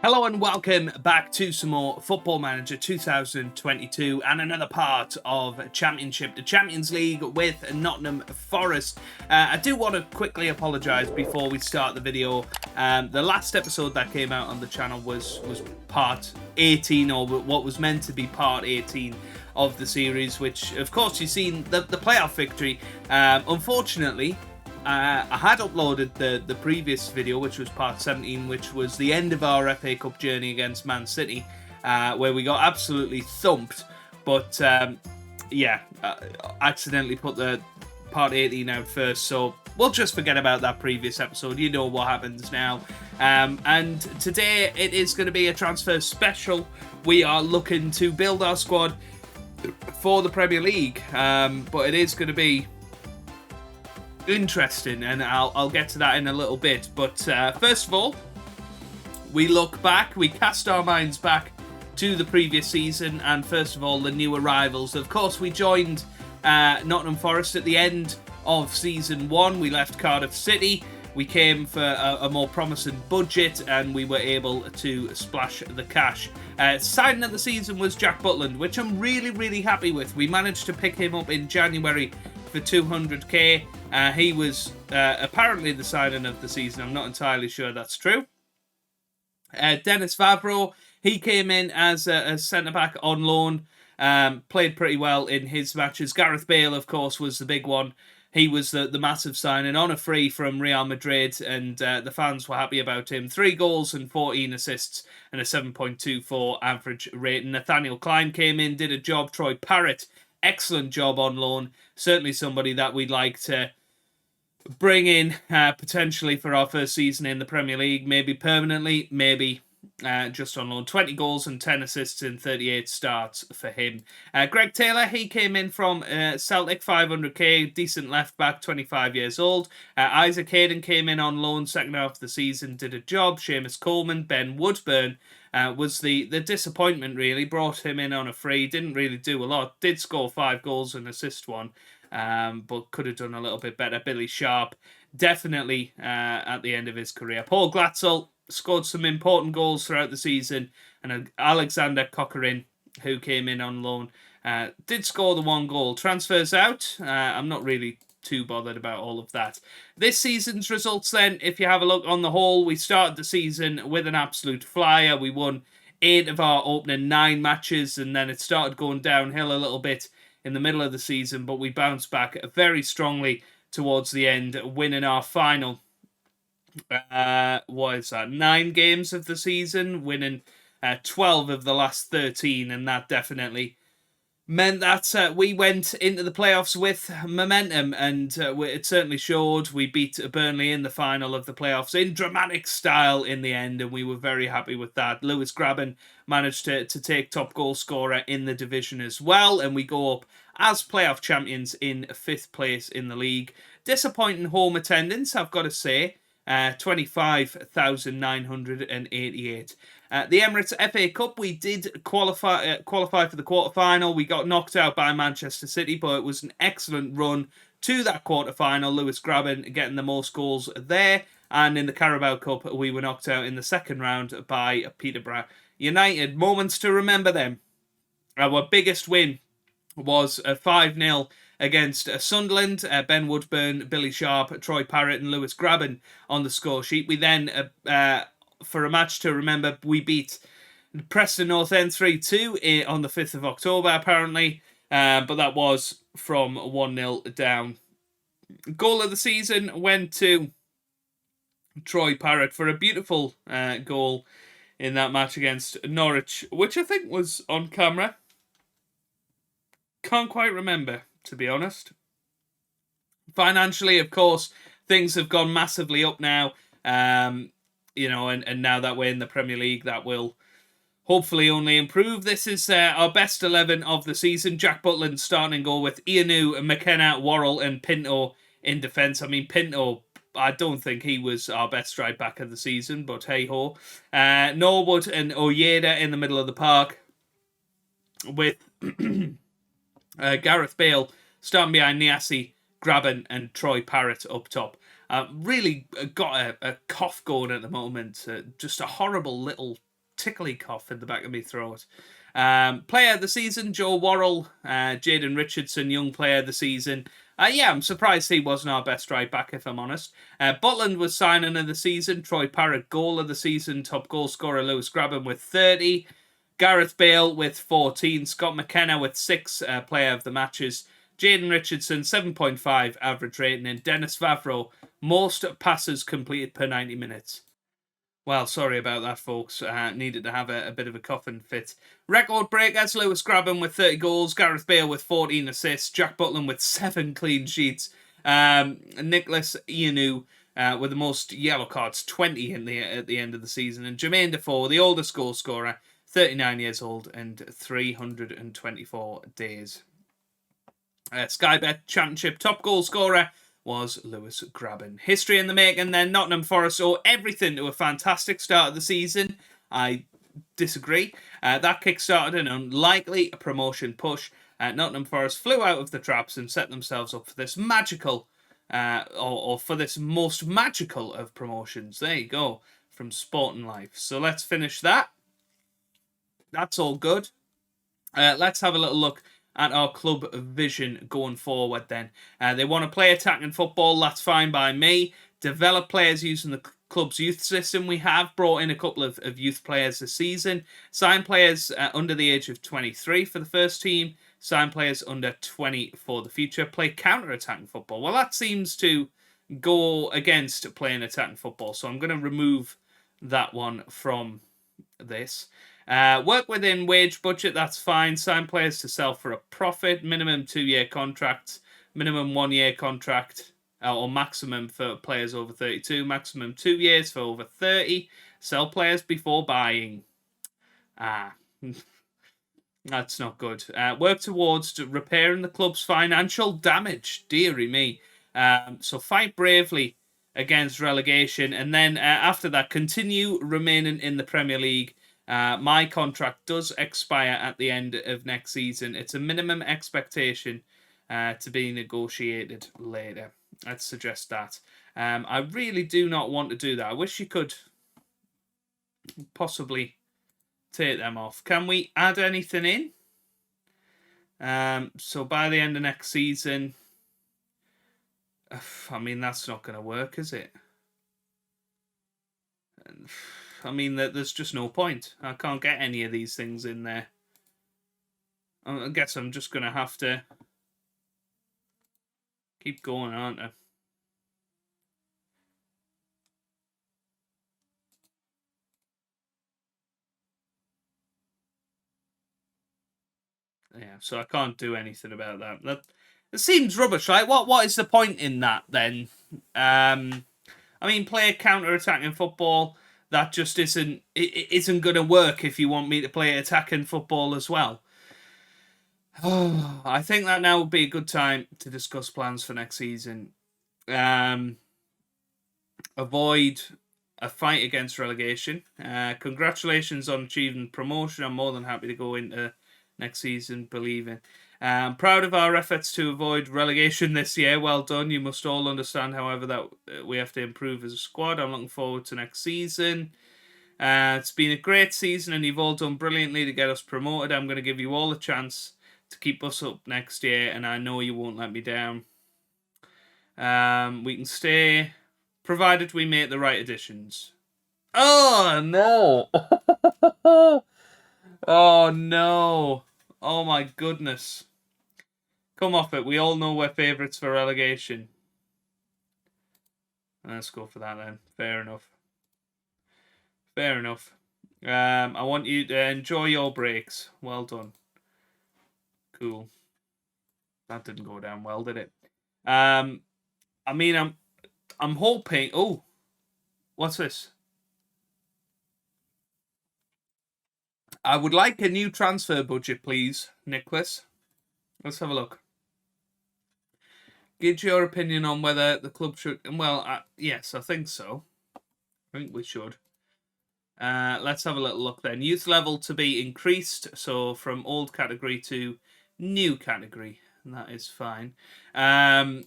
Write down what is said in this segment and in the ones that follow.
Hello and welcome back to some more Football Manager 2022 and another part of Championship, the Champions League with Nottingham Forest. I do want to quickly apologise before we start the video. The last episode that came out on the channel was part 18, or what was meant to be part 18 of the series, which of course you've seen the playoff victory. Unfortunately, I had uploaded the previous video, which was part 17, which was the end of our FA Cup journey against Man City, where we got absolutely thumped. But accidentally put the part 18 out first, so we'll just forget about that previous episode. You know what happens now. And today it is going to be a transfer special. We are looking to build our squad for the Premier League, but it is going to be interesting, and I'll get to that in a little bit. But first of all, we look back, we cast our minds back to the previous season, and first of all, the new arrivals. Of course, we joined Nottingham Forest at the end of season 1. We left Cardiff City. We came for a more promising budget, and we were able to splash the cash. Signing of the season was Jack Butland, which I'm really happy with. We managed to pick him up in January for 200k. He was apparently the signing of the season. I'm not entirely sure that's true. Dennis Vavro, he came in as a centre-back on loan. Played pretty well in his matches. Gareth Bale, of course, was the big one. He was the massive signing on a free from Real Madrid, and the fans were happy about him. 3 goals and 14 assists and a 7.24 average rating. Nathaniel Klein came in, did a job. Troy Parrott, excellent job on loan. Certainly somebody that we'd like to bring in potentially for our first season in the Premier League, maybe permanently, maybe just on loan. 20 goals and 10 assists in 38 starts for him. Greg Taylor, he came in from Celtic, 500k, decent left back, 25 years old. Isaac Hayden came in on loan second half of the season, did a job. Seamus Coleman, Ben Woodburn was the disappointment, really. Brought him in on a free, didn't really do a lot. Did score 5 goals and assist 1. But could have done a little bit better. Billy Sharp, definitely at the end of his career. Paul Glatzel scored some important goals throughout the season. And Alexander Cochran, who came in on loan, did score the 1 goal. Transfers out. I'm not really too bothered about all of that. This season's results then, if you have a look on the whole, we started the season with an absolute flyer. We won 8 of our opening 9 matches, and then it started going downhill a little bit in the middle of the season, but we bounced back very strongly towards the end, winning our final 9 games of the season, winning 12 of the last 13, and that definitely meant that we went into the playoffs with momentum, and it certainly showed. We beat Burnley in the final of the playoffs in dramatic style in the end, and we were very happy with that. Lewis Graben managed to take top goal scorer in the division as well, and we go up as playoff champions in 5th place in the league. Disappointing home attendance, I've got to say. 25,988. The Emirates FA Cup, we did qualify for the quarter-final. We got knocked out by Manchester City, but it was an excellent run to that quarter-final. Lewis Graben getting the most goals there. And in the Carabao Cup, we were knocked out in the second round by Peterborough United. Moments to remember them. Our biggest win was a 5-0 against Sunderland. Ben Woodburn, Billy Sharp, Troy Parrott and Lewis Graben on the score sheet. We then, for a match to remember, we beat Preston North End 3-2 on the 5th of October, apparently. But that was from 1-0 down. Goal of the season went to Troy Parrott for a beautiful goal in that match against Norwich, which I think was on camera. Can't quite remember, to be honest. Financially, of course, things have gone massively up now. And now that we're in the Premier League, that will hopefully only improve. This is our best 11 of the season. Jack Butland starting goal with Ianu, McKenna, Worrell and Pinto in defence. I mean, Pinto, I don't think he was our best right back of the season, but hey-ho. Norwood and Ojeda in the middle of the park, with Gareth Bale starting behind Niasse, Graben and Troy Parrott up top. Really got a cough going at the moment. Just a horrible little tickly cough in the back of my throat. Player of the season, Joe Worrell. Jaden Richardson, young player of the season. Yeah, I'm surprised he wasn't our best right back, if I'm honest. Butland was signing of the season. Troy Parrott, goal of the season. Top goal scorer, Lewis Grabban with 30. Gareth Bale with 14. Scott McKenna with 6 player of the matches. Jaden Richardson, 7.5 average rating. And Dennis Vavro, most passes completed per 90 minutes. Well, sorry about that, folks. Needed to have a bit of a coughing fit. Record breakers, Lewis Grabban with 30 goals, Gareth Bale with 14 assists, Jack Butland with 7 clean sheets, Nicholas Ianu with the most yellow cards, 20 at the end of the season, and Jermaine Defoe, the oldest goal scorer, 39 years old and 324 days. Sky Bet Championship top goal scorer was Lewis Grabban. History in the making then. Nottingham Forest owe everything to a fantastic start of the season. I disagree. That kick-started an unlikely promotion push. Nottingham Forest flew out of the traps and set themselves up for this magical, or for this most magical of promotions. There you go, from Sporting Life. So let's finish that. That's all good. Let's have a little look at our club vision going forward then. They want to play attacking football, that's fine by me. Develop players using the club's youth system. We have brought in a couple of youth players this season. Sign players under the age of 23 for the first team. Sign players under 20 for the future. Play counter-attacking football. Well, that seems to go against playing attacking football, so I'm going to remove that one from this. Work within wage budget, that's fine. Sign players to sell for a profit. Minimum 2-year contracts. Minimum 1-year contract. Or maximum for players over 32. Maximum 2 years for over 30. Sell players before buying. That's not good. Work towards repairing the club's financial damage. Dearie me. So fight bravely against relegation. And then after that, continue remaining in the Premier League. My contract does expire at the end of next season. It's a minimum expectation to be negotiated later. Let's suggest that. I really do not want to do that. I wish you could possibly take them off. Can we add anything in? So by the end of next season, I mean, that's not going to work, is it? I mean, there's just no point. I can't get any of these things in there. I guess I'm just going to have to keep going, aren't I? Yeah, so I can't do anything about that. It seems rubbish, right? What is the point in that, then? I mean, play counter-attacking football. That just isn't going to work if you want me to play attacking football as well. I think that now would be a good time to discuss plans for next season. Avoid a fight against relegation. Congratulations on achieving promotion. I'm more than happy to go into next season believing. Proud of our efforts to avoid relegation this year. Well done. You must all understand, however, that we have to improve as a squad. I'm looking forward to next season. It's been a great season and you've all done brilliantly to get us promoted. I'm going to give you all a chance to keep us up next year, and I know you won't let me down. We can stay, provided we make the right additions. Oh, no. Oh, no. Oh, my goodness. Come off it. We all know we're favourites for relegation. Let's go for that then. Fair enough. Fair enough. I want you to enjoy your breaks. Well done. Cool. That didn't go down well, did it? I mean, I'm hoping... Oh, what's this? I would like a new transfer budget, please, Nicholas. Let's have a look. Give your opinion on whether the club should... Well, yes, I think so. I think we should. Let's have a little look then. Youth level to be increased, so from old category to new category. And that is fine. But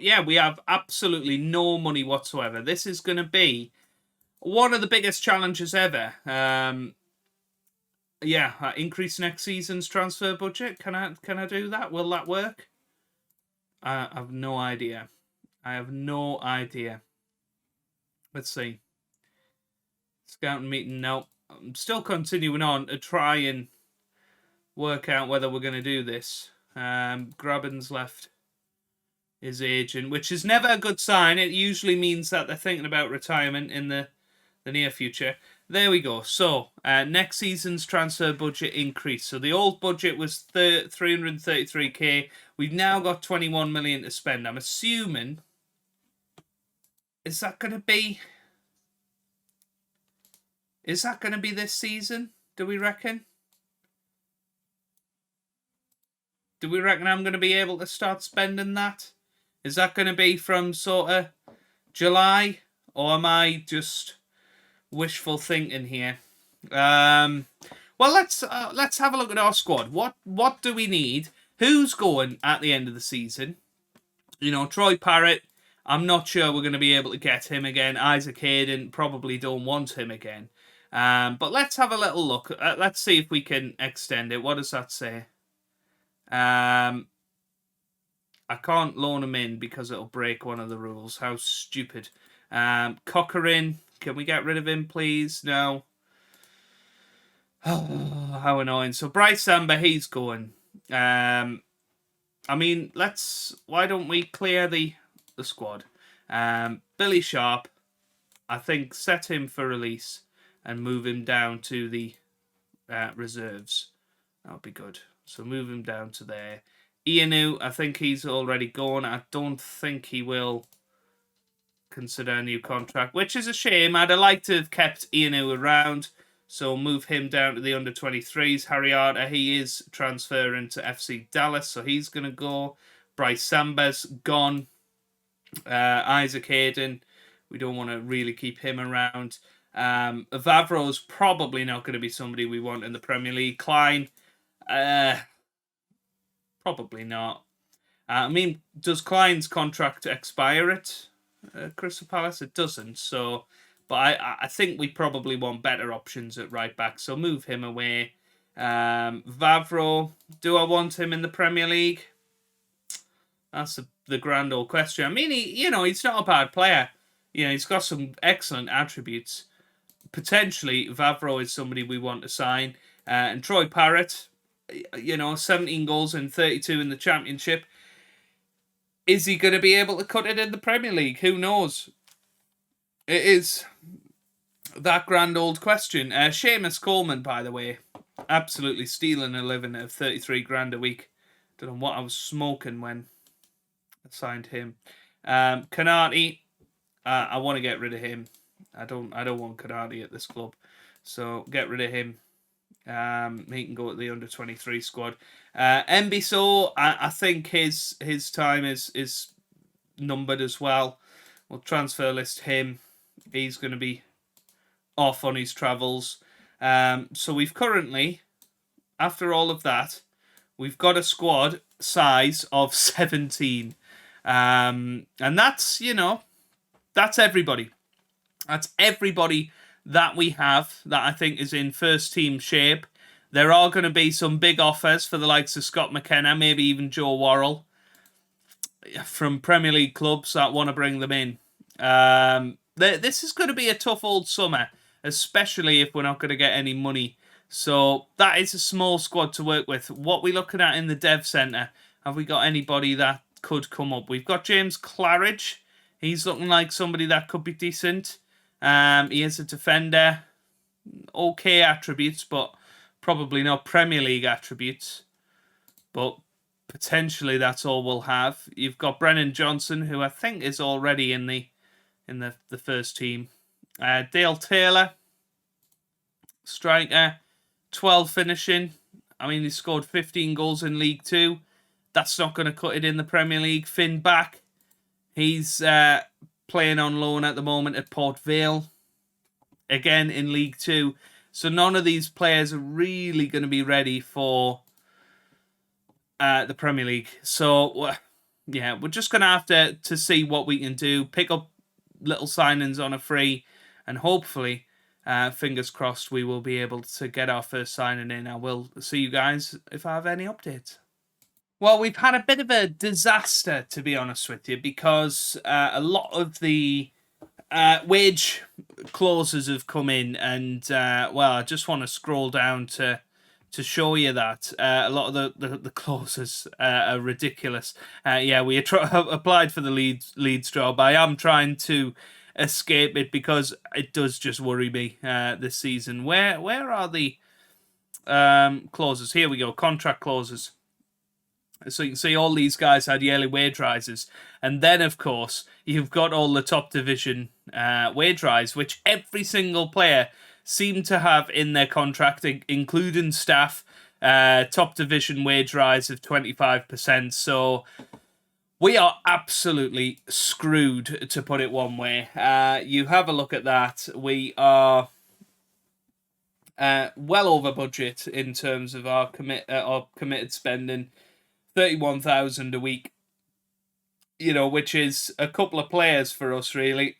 yeah, we have absolutely no money whatsoever. This is going to be one of the biggest challenges ever. Increase next season's transfer budget. Can I do that? Will that work? I have no idea. Let's see. Scouting meeting. No, I'm still continuing on to try and work out whether we're going to do this. Graben's left his agent, which is never a good sign. It usually means that they're thinking about retirement in the near future. There we go. So, next season's transfer budget increase. So the old budget was 333k. We've now got 21 million to spend. I'm assuming... Is that going to be this season? Do we reckon? Do we reckon I'm going to be able to start spending that? Is that going to be from sort of July? Or am I just wishful thinking here? Well, let's have a look at our squad. What do we need? Who's going at the end of the season? You know, Troy Parrott, I'm not sure we're going to be able to get him again. Isaac Hayden, probably don't want him again. But let's have a little look. Let's see if we can extend it. What does that say? I can't loan him in because it'll break one of the rules. How stupid. Cochrane, can we get rid of him, please? No. Oh, how annoying. So Bryce Amber, he's going. I mean, why don't we clear the squad? Billy Sharp, I think set him for release and move him down to the reserves. That would be good. So move him down to there. Ianu, I think he's already gone. I don't think he will consider a new contract, which is a shame. I'd have liked to have kept Ianu around. So move him down to the under-23s. Harriata, he is transferring to FC Dallas, so he's going to go. Bryce Samba's gone. Isaac Hayden, we don't want to really keep him around. Vavro's probably not going to be somebody we want in the Premier League. Klein, probably not. I mean, does Klein's contract expire at Crystal Palace? It doesn't, so... But I think we probably want better options at right back, so move him away. Vavro, do I want him in the Premier League? That's the grand old question. I mean, he's not a bad player. He's got some excellent attributes. Potentially, Vavro is somebody we want to sign. And Troy Parrott, 17 goals and 32 in the Championship. Is he going to be able to cut it in the Premier League? Who knows? It is that grand old question. Seamus Coleman, by the way, absolutely stealing a living at 33 grand a week. Don't know what I was smoking when I signed him. Kanati, I want to get rid of him. I don't want Kanati at this club, so get rid of him. He can go at the under-23 squad. Mbiso, I think his time is numbered as well. We'll transfer list him. He's going to be off on his travels. So we've currently, after all of that, we've got a squad size of 17. And that's, that's everybody. That's everybody that we have that I think is in first team shape. There are going to be some big offers for the likes of Scott McKenna, maybe even Joe Worrell, from Premier League clubs that want to bring them in. This is going to be a tough old summer, especially if we're not going to get any money. So that is a small squad to work with. What are we looking at in the dev centre? Have we got anybody that could come up? We've got James Claridge. He's looking like somebody that could be decent. He is a defender. Okay attributes, but probably not Premier League attributes. But potentially that's all we'll have. You've got Brennan Johnson, who I think is already in the first team. Dale Taylor, striker, 12 finishing. I mean, he scored 15 goals in League 2. That's not going to cut it in the Premier League. Finn Back, he's playing on loan at the moment at Port Vale. Again, in League 2. So none of these players are really going to be ready for the Premier League. So, yeah, we're just going to have to see what we can do. Pick up little signings on a free and hopefully, fingers crossed, we will be able to get our first signing in. I will see you guys if I have any updates. Well, we've had a bit of a disaster, to be honest with you, because a lot of the wage clauses have come in, and well, I just want to scroll down to show you that a lot of the clauses are ridiculous. Yeah, we applied for the Leeds job. I am trying to escape it because it does just worry me this season. Where are the clauses? Here we go. Contract clauses. So you can see all these guys had yearly wage rises. And then, of course, you've got all the top division wage rise, which every single player seemed to have in their contract, including staff, top division wage rise of 25%. So we are absolutely screwed, to put it one way. You have a look at that. We are well over budget in terms of our committed spending. 31,000 a week, which is a couple of players for us, really.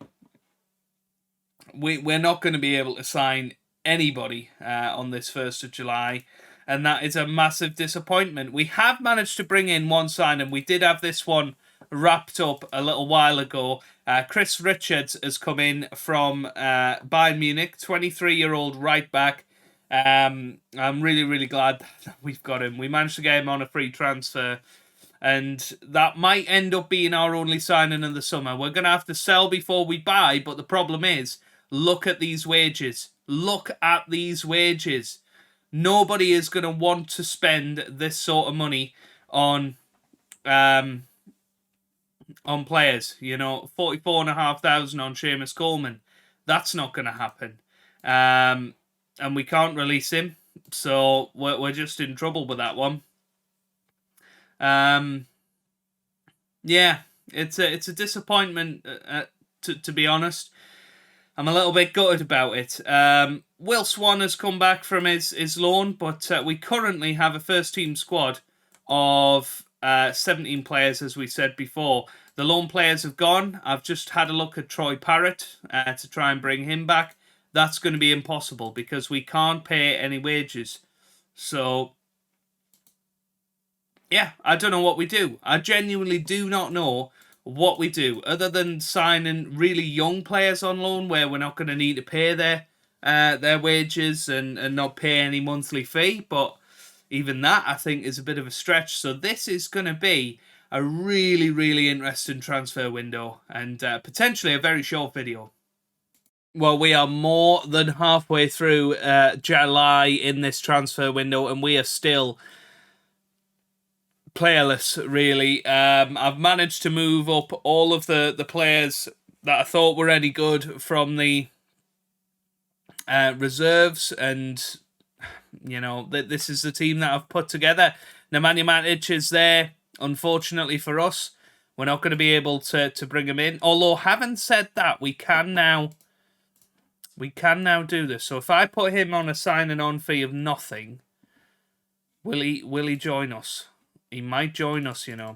We're not going to be able to sign anybody on this 1st of July, and that is a massive disappointment. We have managed to bring in one signing. We did have this one wrapped up a little while ago. Chris Richards has come in from Bayern Munich, 23-year-old right back. I'm really, really glad that we've got him. We managed to get him on a free transfer, and that might end up being our only signing in the summer. We're going to have to sell before we buy, but the problem is, look at these wages. Look at these wages. Nobody is going to want to spend this sort of money on players. 44,500 on Seamus Coleman. That's not going to happen. And we can't release him, so we're just in trouble with that one. Yeah, it's a disappointment, to be honest. I'm a little bit gutted about it. Will Swan has come back from his loan, but we currently have a first-team squad of 17 players, as we said before. The loan players have gone. I've just had a look at Troy Parrott to try and bring him back. That's going to be impossible because we can't pay any wages. So, yeah, I don't know what we do. I genuinely do not know what we do, other than signing really young players on loan where we're not going to need to pay their wages and not pay any monthly fee. But even that, I think, is a bit of a stretch. So this is going to be a really, really interesting transfer window and potentially a very short video. Well, we are more than halfway through July in this transfer window, and we are still playerless, really. I've managed to move up all of the players that I thought were any good from the reserves, and, this is the team that I've put together. Nemanja Matic is there, unfortunately for us. We're not going to be able to bring him in. Although, having said that, we can now do this. So if I put him on a signing on fee of nothing, will he join us? He might join us, Now,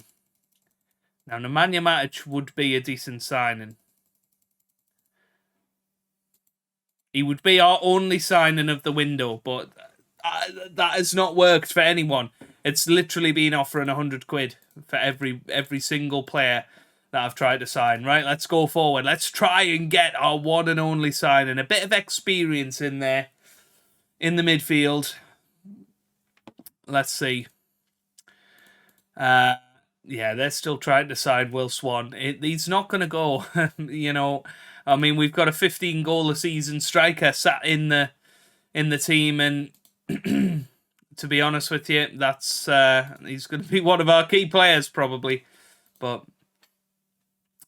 Nemanja Matic would be a decent signing. He would be our only signing of the window, but that has not worked for anyone. It's literally been offering 100 quid for every single player that I've tried to sign. Right, let's go forward. Let's try and get our one and only signing. A bit of experience in there, in the midfield. Let's see. Yeah, they're still trying to sign Will Swan. He's not going to go. I mean, we've got a 15-goal a season striker sat in the team, and to be honest with you, that's he's going to be one of our key players probably. But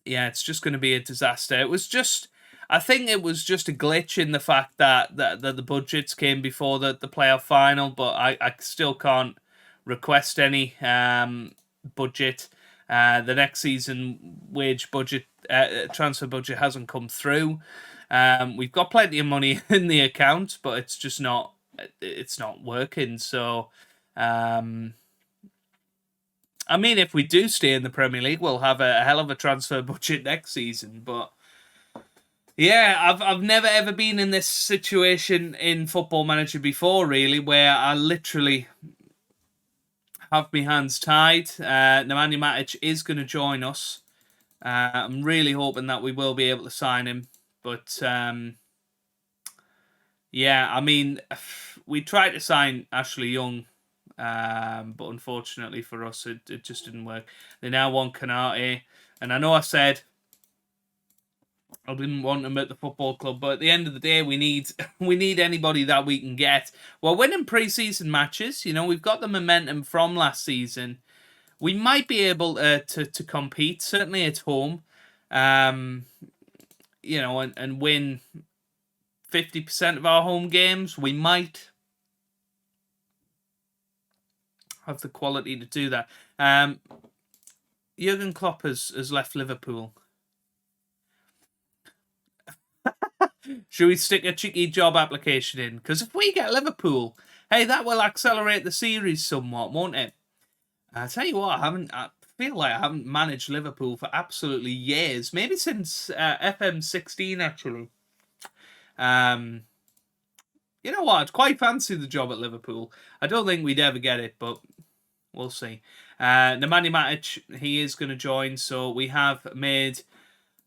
yeah, it's just going to be a disaster. I think it was just a glitch in the fact that the budgets came before the playoff final, but I still can't request any budget. The next season wage budget, transfer budget hasn't come through. We've got plenty of money in the account, but it's just not working. So, I mean, if we do stay in the Premier League, we'll have a hell of a transfer budget next season. But Yeah, I've never ever been in this situation in Football Manager before, really, where I literally have my hands tied. Nemanja Matic is going to join us. I'm really hoping that we will be able to sign him. But yeah, I mean, we tried to sign Ashley Young, but unfortunately for us, it just didn't work. They now want Kanate. And I know I said I didn't want him at the football club, but at the end of the day, we need we need anybody that we can get. We're winning preseason matches. You know, we've got the momentum from last season. We might be able to compete, certainly at home. You know, and win 50% of our home games. We might have the quality to do that. Jurgen Klopp has left Liverpool. Should we stick a cheeky job application in? Because if we get Liverpool, hey, that will accelerate the series somewhat, won't it? I tell you what, I feel like I haven't managed Liverpool for absolutely years. Maybe since FM16, actually. You know what? I'd quite fancy the job at Liverpool. I don't think we'd ever get it, but we'll see. Nemanja Matic, he is going to join, so we have made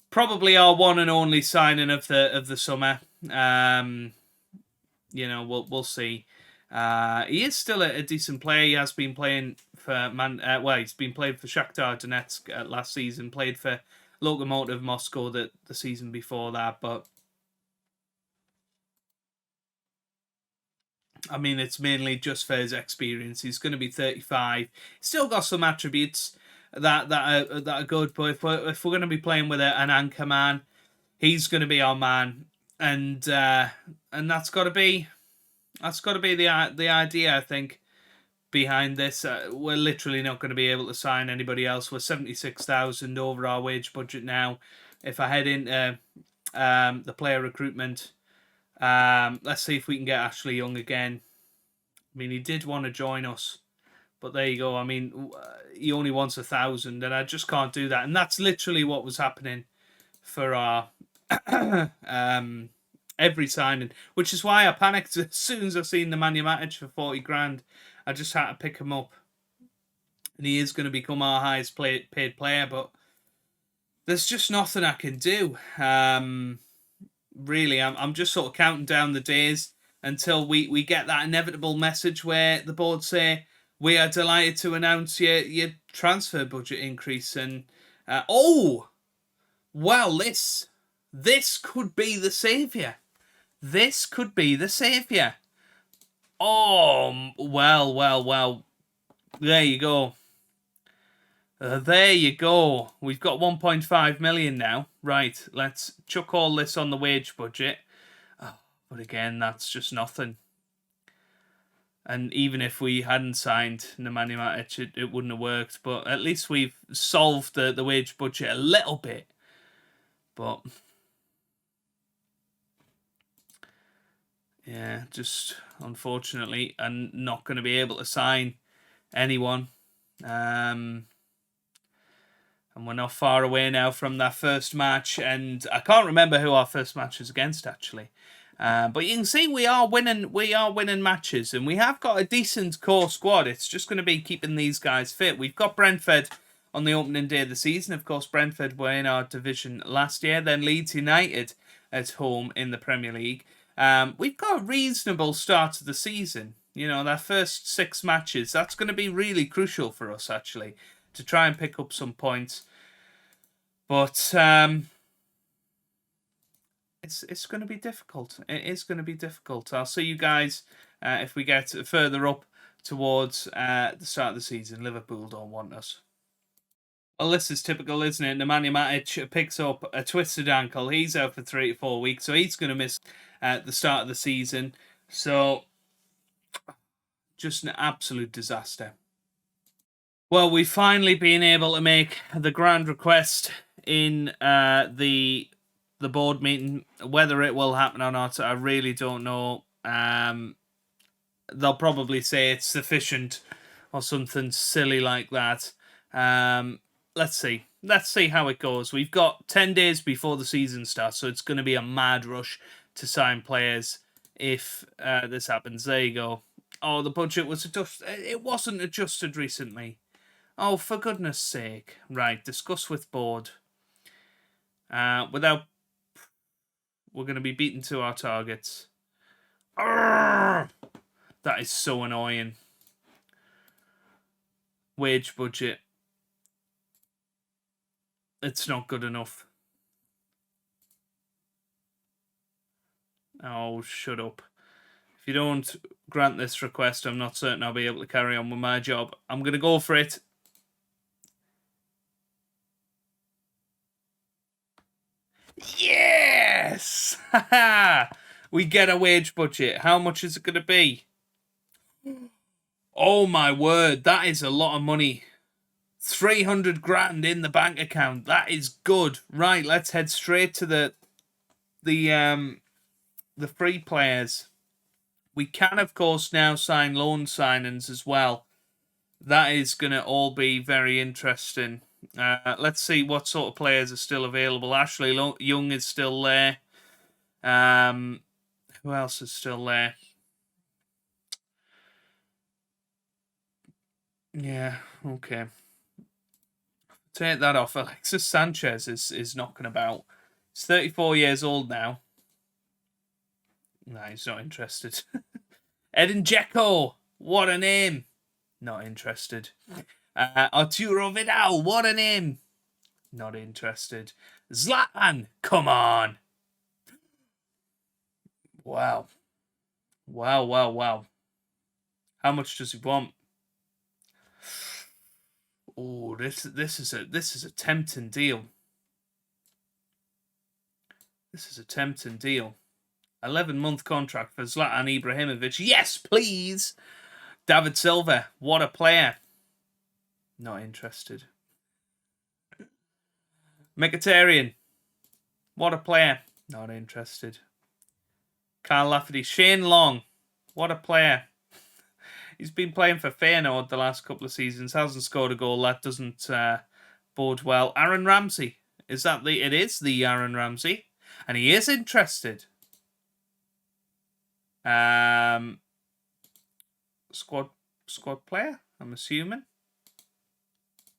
probably our one and only signing of the summer. You know, we'll see. He is still a decent player. He has been playing for he's been playing for Shakhtar Donetsk last season. Played for Lokomotiv Moscow the season before that. But I mean, it's mainly just for his experience. He's going to be 35. Still got some attributes that are good. But if we're going to be playing with an anchor man, he's going to be our man, and that's got to be the idea, I think, behind this. We're literally not going to be able to sign anybody else. We're 76,000 over our wage budget now. If I head into the player recruitment, let's see if we can get Ashley Young again. I mean, he did want to join us, but there you go. I mean, he only wants 1,000, and I just can't do that. And that's literally what was happening for our every signing, which is why I panicked as soon as I seen the Nemanja Matic for 40 grand. I just had to pick him up, and he is going to become our highest paid player. But there's just nothing I can do. Really, I'm just sort of counting down the days until we get that inevitable message where the board say, we are delighted to announce your transfer budget increase. And well, this could be the saviour. This could be the saviour. Oh, well. There you go. There you go. We've got 1.5 million now. Right, let's chuck all this on the wage budget. But again, that's just nothing. And even if we hadn't signed Nemanja Matic, it wouldn't have worked. But at least we've solved the wage budget a little bit. But yeah, just unfortunately, I'm not going to be able to sign anyone. And we're not far away now from that first match. And I can't remember who our first match was against, actually. But you can see we are winning matches, and we have got a decent core squad. It's just going to be keeping these guys fit. We've got Brentford on the opening day of the season. Of course, Brentford were in our division last year. Then Leeds United at home in the Premier League. We've got a reasonable start to the season. You know, that first 6 matches, that's going to be really crucial for us, actually, to try and pick up some points. But it's going to be difficult. It is going to be difficult. I'll see you guys if we get further up towards the start of the season. Liverpool don't want us. Well, this is typical, isn't it? Nemanja Matic picks up a twisted ankle. He's out for 3 to 4 weeks, so he's going to miss the start of the season. So, just an absolute disaster. Well, we've finally been able to make the grand request in the board meeting. Whether it will happen or not, I really don't know. They'll probably say it's sufficient or something silly like that. Let's see. let's see how it goes. We've got 10 days before the season starts, so it's going to be a mad rush to sign players if this happens. There you go. Oh, the budget was adjusted. It wasn't adjusted recently. Oh, for goodness sake. Right, discuss with board. We're going to be beaten to our targets. Arrgh! That is so annoying. Wage budget. It's not good enough. Oh, shut up. If you don't grant this request, I'm not certain I'll be able to carry on with my job. I'm going to go for it. Yes! We get a wage budget. How much is it going to be? Oh my word, that is a lot of money. 300 grand in the bank account. That is good. Right, let's head straight to the free players. We can, of course, now sign loan signings as well. That is going to all be very interesting. Let's see what sort of players are still available. Ashley Young is still there. Who else is still there? Yeah, okay. Take that off. Alexis Sanchez is knocking about. He's 34 years old now. No, he's not interested. Edin Dzeko, what a name. Not interested. Arturo Vidal, what a name. Not interested. Zlatan, come on. Wow. Wow. How much does he want? Oh, this is a tempting deal. This is a tempting deal. 11-month contract for Zlatan Ibrahimovic. Yes, please. David Silva, what a player. Not interested. Mkhitaryan, what a player. Not interested. Kyle Lafferty. Shane Long, what a player. He's been playing for Feyenoord the last couple of seasons. Hasn't scored a goal. That doesn't bode well. Aaron Ramsey. Is that the... It is the Aaron Ramsey. And he is interested. Squad player, I'm assuming.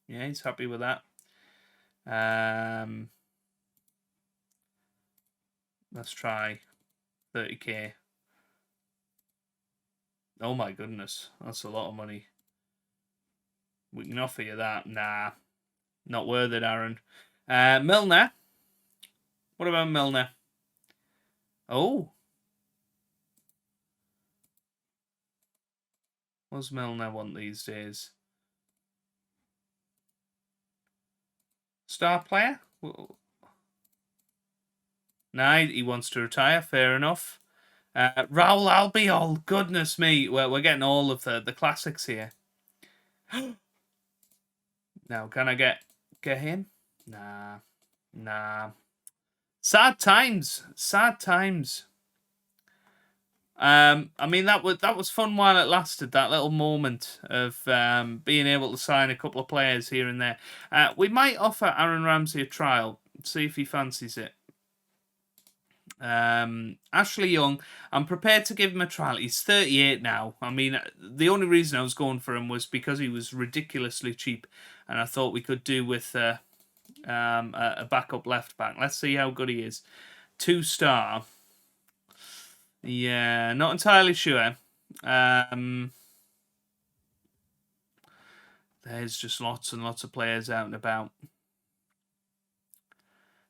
Yeah, he's happy with that. Let's try 30k. Oh my goodness, that's a lot of money. We can offer you that. Nah, not worth it, Aaron. Milner. What about Milner? Oh. What does Milner want these days? Star player? Nah, he wants to retire. Fair enough. Raul Albiol. Goodness me. We're getting all of the classics here. Now, can I get him? Nah. Sad times. I mean, that was fun while it lasted, that little moment of being able to sign a couple of players here and there. We might offer Aaron Ramsey a trial, see if he fancies it. Ashley Young, I'm prepared to give him a trial. He's 38 now. I mean, the only reason I was going for him was because he was ridiculously cheap, and I thought we could do with a backup left back. Let's see how good he is. 2-star. Yeah, not entirely sure. There's just lots and lots of players out and about.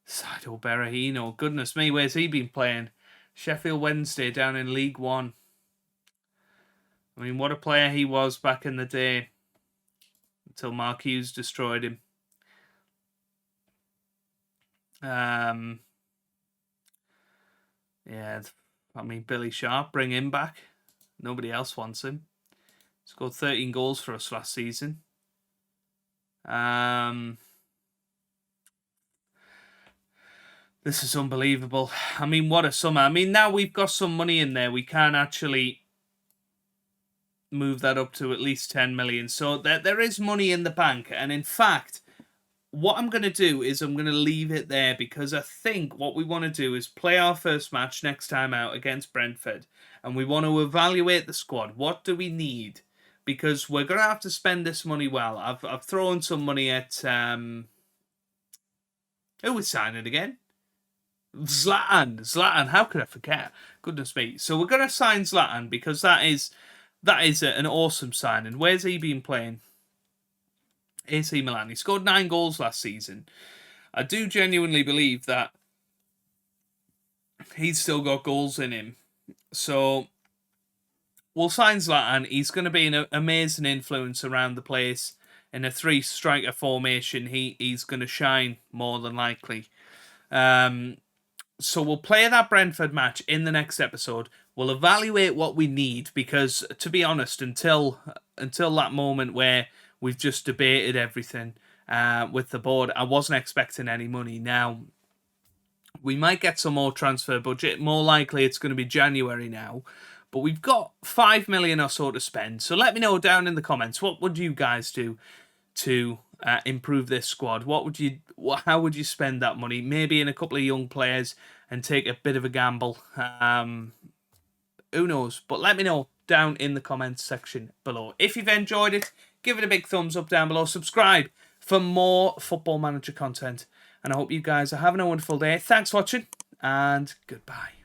Saido Berahino, goodness me, where's he been playing? Sheffield Wednesday down in League One. I mean, what a player he was back in the day. Until Mark Hughes destroyed him. Yeah, I mean, Billy Sharp, bring him back. Nobody else wants him. Scored 13 goals for us last season. This is unbelievable. I mean, what a summer. I mean, now we've got some money in there. We can actually move that up to at least 10 million. So there is money in the bank. And in fact, what I'm going to do is I'm going to leave it there, because I think what we want to do is play our first match next time out against Brentford, and we want to evaluate the squad. What do we need? Because we're going to have to spend this money well. I've thrown some money at who was signing again? Zlatan. How could I forget? Goodness me. So we're going to sign Zlatan, because that is an awesome signing. Where's he been playing? AC Milan. He scored 9 goals last season. I do genuinely believe that he's still got goals in him. So we'll sign Zlatan. He's going to be an amazing influence around the place. In a 3-striker formation, he's going to shine more than likely. So we'll play that Brentford match in the next episode. We'll evaluate what we need, because, to be honest, until that moment where we've just debated everything with the board, I wasn't expecting any money. Now, we might get some more transfer budget. More likely it's going to be January now. But we've got 5 million or so to spend. So let me know down in the comments, what would you guys do to improve this squad? How would you spend that money? Maybe in a couple of young players and take a bit of a gamble. Who knows? But let me know down in the comments section below. If you've enjoyed it, give it a big thumbs up down below. Subscribe for more Football Manager content. And I hope you guys are having a wonderful day. Thanks for watching, and goodbye.